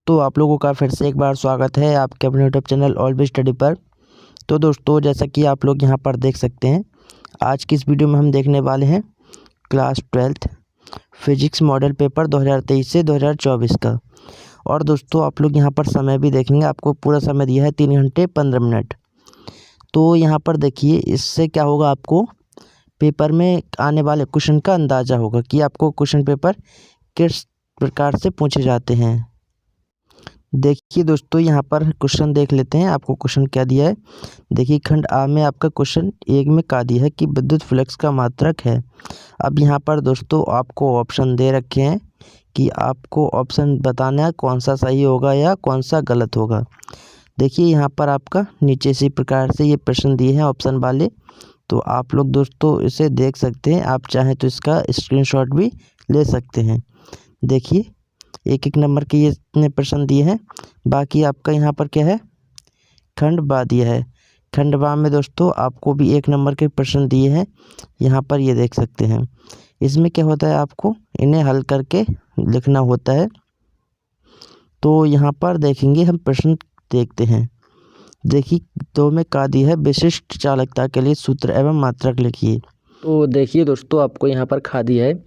तो आप लोगों का फिर से एक बार स्वागत है आपके अपने YouTube channel all B study पर। तो दोस्तों, जैसा कि आप लोग यहां पर देख सकते हैं, आज की इस वीडियो में हम देखने वाले हैं class 12th physics model paper 2023 से 2024 का। और दोस्तों, आप लोग यहां पर समय भी देखेंगे, आपको पूरा समय दिया है 3 घंटे 15 मिनट। तो यहाँ पर देखिए, इससे क्या होगा, आपको पेपर में आने वाले क्वेश्चन का अंदाज़ा होगा कि आपको क्वेश्चन पेपर किस प्रकार से पूछे जाते हैं। देखिए दोस्तों, यहाँ पर क्वेश्चन देख लेते हैं। आपको क्वेश्चन क्या दिया है, देखिए खंड आ में आपका क्वेश्चन 1 में क्या दिया है कि विद्युत फ्लक्स का मात्रक है। अब यहाँ पर दोस्तों आपको ऑप्शन दे रखे हैं कि आपको ऑप्शन बताना है कौन सा सही होगा या कौन सा गलत होगा। देखिए यहाँ पर आपका नीचे इसी प्रकार से ये प्रश्न दिए हैं ऑप्शन वाले, तो आप लोग दोस्तों इसे देख सकते हैं। आप चाहें तो इसका स्क्रीनशॉट भी ले सकते हैं। देखिए एक एक नंबर के ये इतने प्रश्न दिए हैं। बाकी आपका यहाँ पर क्या है, खंड बा दिया है। खंड बा में दोस्तों आपको भी 1 नंबर के प्रश्न दिए हैं, यहाँ पर ये देख सकते हैं। इसमें क्या होता है, आपको इन्हें हल करके लिखना होता है। तो यहाँ पर देखेंगे हम प्रश्न देखते हैं। देखिए 2 में क्या दिया है, विशिष्ट चालकता के लिए सूत्र एवं मात्रक लिखिए। तो देखिए दोस्तों, आपको यहाँ पर खा दिया है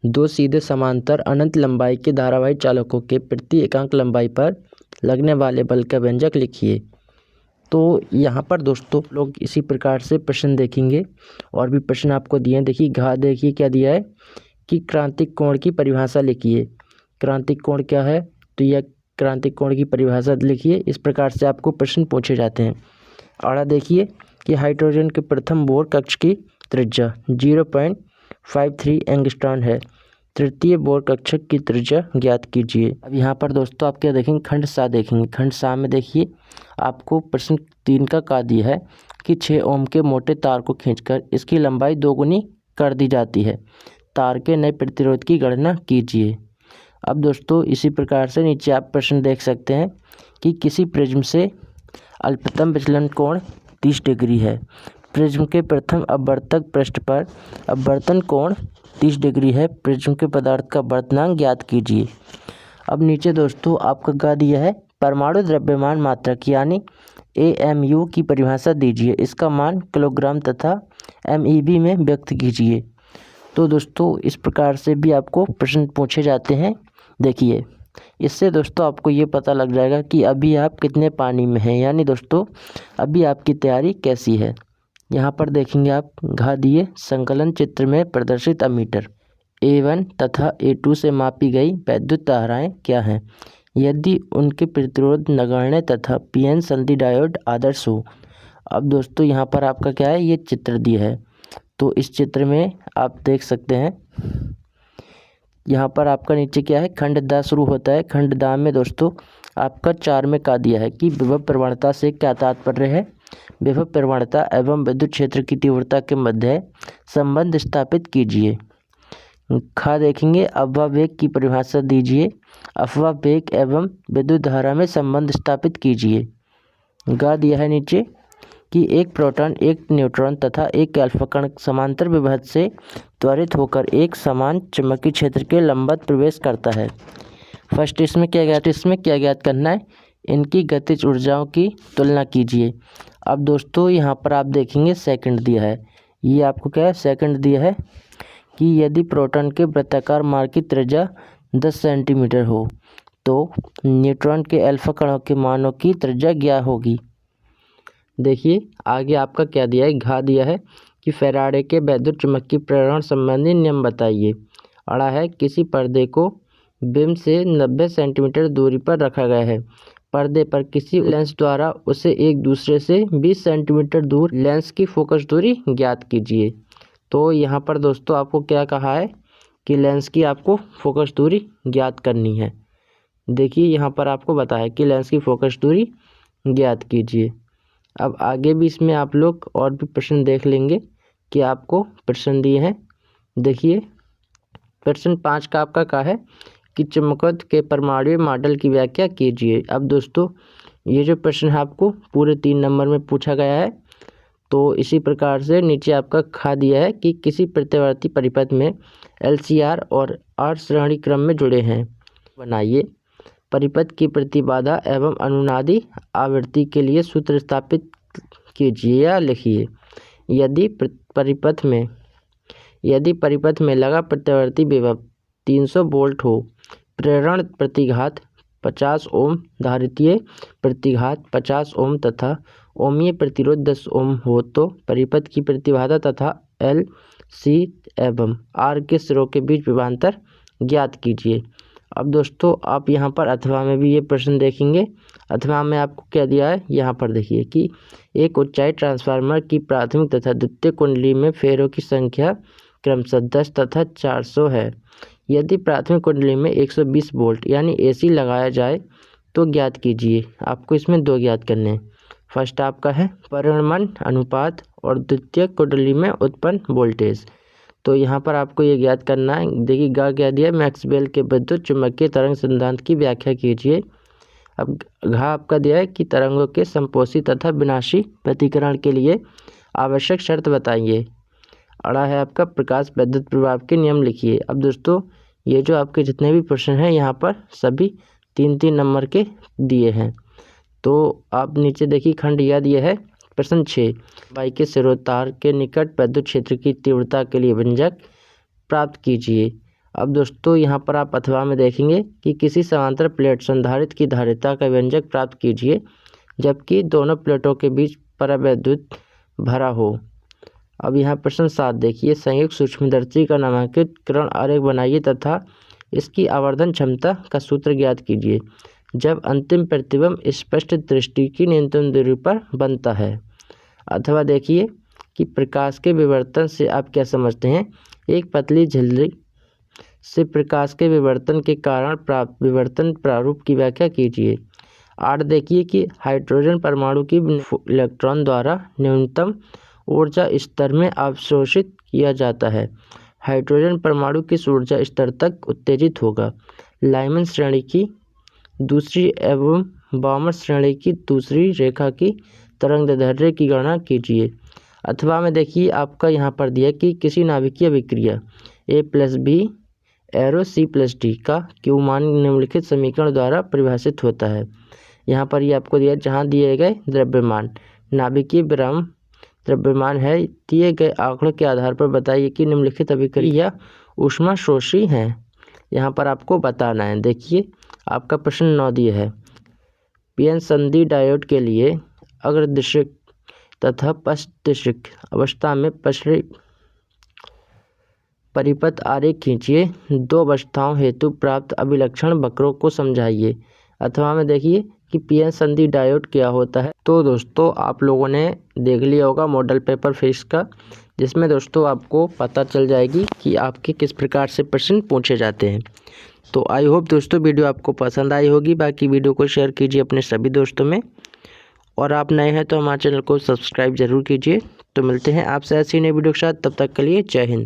2 सीधे समांतर अनंत लंबाई के धारावाही चालकों के प्रति एकांक लंबाई पर लगने वाले बल का व्यंजक लिखिए। तो यहाँ पर दोस्तों लोग इसी प्रकार से प्रश्न देखेंगे और भी प्रश्न आपको दिए हैं। देखिए देखिए क्या दिया है कि क्रांतिक कोण की परिभाषा लिखिए। क्रांतिक कोण क्या है, तो यह क्रांतिक कोण की परिभाषा लिखिए। इस प्रकार से आपको प्रश्न पूछे जाते हैं। और देखिए कि हाइड्रोजन के प्रथम बोर कक्ष की त्रिज्या 0.53 एंगस्ट्रॉन है। तृतीय बोर कक्षक की त्रिज्या ज्ञात कीजिए। अब यहाँ पर दोस्तों आप क्या देखेंगे, खंड सा देखेंगे। खंड सा में देखिए आपको प्रश्न 3 का दिया है कि 6 ओम के मोटे तार को खींचकर इसकी लंबाई 2 गुनी कर दी जाती है। तार के नए प्रतिरोध की गणना कीजिए। अब दोस्तों इसी प्रकार से नीचे आप प्रश्न देख सकते हैं कि किसी प्रिज्म से अल्पतम विचलन कोण 30 डिग्री है। प्रिज्म के प्रथम अपवर्तक पृष्ठ पर अपवर्तन कोण 30 डिग्री है। प्रिज्म के पदार्थ का अपवर्तनांक ज्ञात कीजिए। अब नीचे दोस्तों आपका क्या दिया है, परमाणु द्रव्यमान मात्रक यानी AMU की परिभाषा दीजिए। इसका मान किलोग्राम तथा MEB में व्यक्त कीजिए। तो दोस्तों इस प्रकार से भी आपको प्रश्न पूछे जाते हैं। देखिए इससे दोस्तों आपको ये पता लग जाएगा कि अभी आप कितने पानी में हैं, यानी दोस्तों अभी आपकी तैयारी कैसी है। यहाँ पर देखेंगे आप घा दिए संकलन चित्र में प्रदर्शित अमीटर A1 तथा A2 से मापी गई वैद्युत धाराएं क्या हैं, यदि उनके प्रतिरोध नगण्य तथा PN संधि डायोड आदर्श हो। अब दोस्तों यहाँ पर आपका क्या है, ये चित्र दिया है। तो इस चित्र में आप देख सकते हैं, यहाँ पर आपका नीचे क्या है, खंड दा शुरू होता है। खंड दा में दोस्तों आपका 4 में का दिया है कि विभव प्रवणता से क्या तात्पर्य है, विभव प्रवणता एवं विद्युत क्षेत्र की तीव्रता के मध्य संबंध स्थापित कीजिए। खा देखेंगे अफवाह वेग की परिभाषा दीजिए। अफवाह वेग एवं विद्युत धारा में संबंध स्थापित कीजिए। गा दिया है नीचे कि एक प्रोटॉन, एक न्यूट्रॉन तथा एक अल्फा कण समांतर विभव से त्वरित होकर एक समान चुंबकीय क्षेत्र के लंबवत प्रवेश करता है। फर्स्ट इसमें क्या ज्ञात करना है, इनकी गतिज ऊर्जाओं की तुलना कीजिए। अब दोस्तों यहाँ पर आप देखेंगे सेकंड दिया है। ये आपको क्या है, सेकंड दिया है कि यदि प्रोटॉन के वृत्ताकार मार्ग की त्रिज्या 10 सेंटीमीटर हो तो न्यूट्रॉन के अल्फा कणों के मानों की त्रिज्या क्या होगी। देखिए आगे आपका क्या दिया है, घा दिया है कि फैराडे के वैद्युत चुंबकीय प्रेरण संबंधी नियम बताइए। अड़ा है किसी पर्दे को बिंब से 90 सेंटीमीटर दूरी पर रखा गया है। पर्दे पर किसी लेंस द्वारा उसे एक दूसरे से 20 सेंटीमीटर दूर लेंस की फोकस दूरी ज्ञात कीजिए। तो यहाँ पर दोस्तों आपको क्या कहा है कि लेंस की आपको फोकस दूरी ज्ञात करनी है। देखिए यहाँ पर आपको बताया कि लेंस की फोकस दूरी ज्ञात कीजिए। अब आगे भी इसमें आप लोग और भी प्रश्न देख लेंगे कि आपको प्रश्न दिए हैं। देखिए प्रश्न 5 का आपका क्या है कि चुंबकत्व के परमाणु मॉडल की व्याख्या कीजिए। अब दोस्तों ये जो प्रश्न है आपको पूरे 3 नंबर में पूछा गया है। तो इसी प्रकार से नीचे आपका खा दिया है कि किसी प्रतिवर्ती परिपथ में LCR और R श्रेणी क्रम में जुड़े हैं, बनाइए। परिपथ की प्रतिबाधा एवं अनुनादी आवृत्ति के लिए सूत्र स्थापित कीजिए या लिखिए। यदि परिपथ में लगा प्रत्यावर्ती विभव 300 वोल्ट हो, प्रेरण प्रतिघात 50 ओम, धारितीय प्रतिघात 50 ओम तथा ओमीय प्रतिरोध 10 ओम हो तो परिपथ की प्रतिबाधा तथा एल, सी एवं आर के सिरों के बीच विभवांतर ज्ञात कीजिए। अब दोस्तों आप यहाँ पर अथवा में भी ये प्रश्न देखेंगे। अथवा में आपको क्या दिया है, यहाँ पर देखिए कि एक ऊंचाई ट्रांसफार्मर की प्राथमिक तथा द्वितीय कुंडली में फेरों की संख्या क्रमशः 10 तथा 400 है। यदि प्राथमिक कुंडली में 120 वोल्ट यानी AC लगाया जाए तो ज्ञात कीजिए। आपको इसमें दो ज्ञात करने हैं। फर्स्ट आपका है परिणमन अनुपात और द्वितीय कुंडली में उत्पन्न वोल्टेज। तो यहाँ पर आपको ये ज्ञात करना है। देखिए गा क्या दिया, मैक्सवेल के विद्युत चुम्बकीय तरंग सिद्धांत की व्याख्या कीजिए। अब घा आपका दिया है कि तरंगों के संपोषी तथा विनाशी प्रतिकरण के लिए आवश्यक शर्त बताइए। अड़ा है आपका प्रकाश विद्युत प्रभाव के नियम लिखिए। अब दोस्तों ये जो आपके जितने भी प्रश्न हैं यहाँ पर सभी 3-3 नंबर के दिए हैं। तो आप नीचे देखिए खंड याद ये है। प्रश्न 6, वाई के सिरोतार के निकट विद्युत क्षेत्र की तीव्रता के लिए व्यंजक प्राप्त कीजिए। अब दोस्तों यहाँ पर आप अथवा में देखेंगे कि किसी समांतर प्लेट संधारित्र की धारिता का व्यंजक प्राप्त कीजिए जबकि दोनों प्लेटों के बीच परावैद्युत भरा हो। अब यहाँ प्रश्न 7 देखिए, संयुक्त सूक्ष्मदर्शी का नामांकितकरण आरेख बनाइए तथा इसकी आवर्धन क्षमता का सूत्र ज्ञात कीजिए जब अंतिम प्रतिबिंब स्पष्ट दृष्टि की न्यूनतम दूरी पर बनता है। अथवा देखिए कि प्रकाश के विवर्तन से आप क्या समझते हैं। एक पतली झिल्ली से प्रकाश के विवर्तन के कारण प्राप्त विवर्तन प्रारूप की व्याख्या कीजिए। 8 देखिए कि हाइड्रोजन परमाणु की इलेक्ट्रॉन द्वारा न्यूनतम ऊर्जा स्तर में अवशोषित किया जाता है। हाइड्रोजन परमाणु किस ऊर्जा स्तर तक उत्तेजित होगा। लाइमन श्रेणी की दूसरी एवं बामर श्रेणी की दूसरी रेखा की तरंगदैर्ध्य की गणना कीजिए। अथवा में देखिए आपका यहाँ पर दिया कि किसी नाभिकीय अभिक्रिया A+B एरो C+D का Q मान निम्नलिखित समीकरण द्वारा परिभाषित होता है। यहाँ पर ये आपको दिया जहाँ दिए गए द्रव्यमान नाभिकीय विराम द्रव्यमान है। दिए गए आंकड़ों के आधार पर बताइए कि निम्नलिखित अभिक्रिया ऊष्माशोषी हैं। यहाँ पर आपको बताना है। देखिए आपका प्रश्न 9 दिया है, PN संधि डायोड के लिए अग्रदिशिक तथा पश्चदिशिक अवस्था में परिपथ आरेख खींचिए। 2 अवस्थाओं हेतु प्राप्त अभिलक्षण वक्रों को समझाइए। अथवा में देखिए कि PN संधि डायोड क्या होता है। तो दोस्तों आप लोगों ने देख लिया होगा मॉडल पेपर फिजिक्स का, जिसमें दोस्तों आपको पता चल जाएगी कि आपके किस प्रकार से प्रश्न पूछे जाते हैं। तो आई होप दोस्तों वीडियो आपको पसंद आई होगी। बाकी वीडियो को शेयर कीजिए अपने सभी दोस्तों में, और आप नए हैं तो हमारे चैनल को सब्सक्राइब जरूर कीजिए। तो मिलते हैं आपसे ऐसी नई वीडियो के साथ, तब तक के लिए जय हिंद।